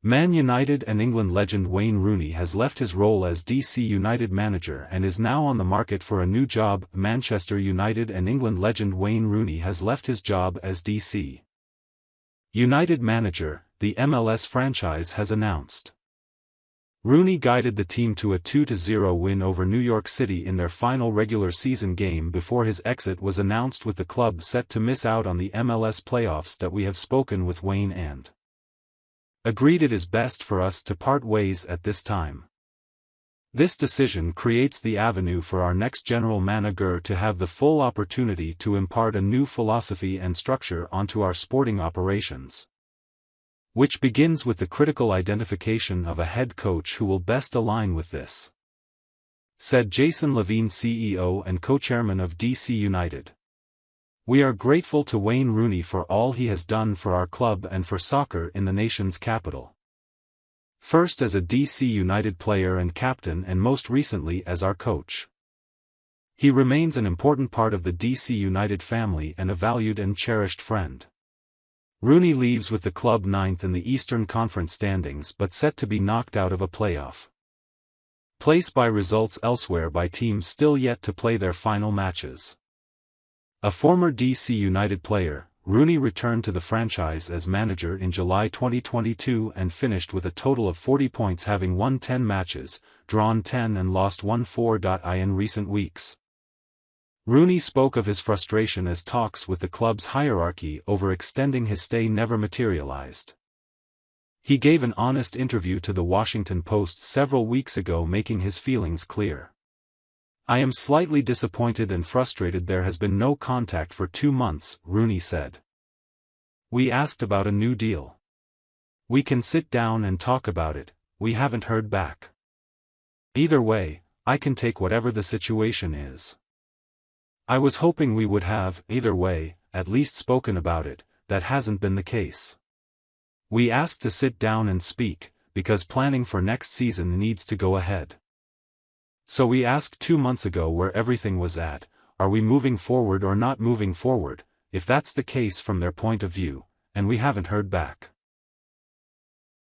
Man United and England legend Wayne Rooney has left his role as DC United manager and is now on the market for a new job. Manchester United and England legend Wayne Rooney has left his job as DC United manager, the MLS franchise has announced. Rooney guided the team to a 2-0 win over New York City in their final regular season game before his exit was announced, with the club set to miss out on the MLS playoffs. That we have spoken with Wayne and agreed it is best for us to part ways at this time. This decision creates the avenue for our next general manager to have the full opportunity to impart a new philosophy and structure onto our sporting operations, which begins with the critical identification of a head coach who will best align with this, said Jason Levine, CEO and co-chairman of DC United. We are grateful to Wayne Rooney for all he has done for our club and for soccer in the nation's capital. First as a DC United player and captain, and most recently as our coach. He remains an important part of the DC United family and a valued and cherished friend. Rooney leaves with the club 9th in the Eastern Conference standings, but set to be knocked out of a playoff place by results elsewhere by teams still yet to play their final matches. A former DC United player, Rooney returned to the franchise as manager in July 2022 and finished with a total of 40 points, having won 10 matches, drawn 10 and lost 1 in recent weeks. Rooney spoke of his frustration as talks with the club's hierarchy over extending his stay never materialized. He gave an honest interview to the Washington Post several weeks ago, making his feelings clear. I am slightly disappointed and frustrated. There has been no contact for 2 months, Rooney said. We asked about a new deal. We can sit down and talk about it, we haven't heard back. Either way, I can take whatever the situation is. I was hoping we would have, either way, at least spoken about it. That hasn't been the case. We asked to sit down and speak, because planning for next season needs to go ahead. So we asked 2 months ago where everything was at. Are we moving forward or not moving forward, if that's the case from their point of view, and we haven't heard back.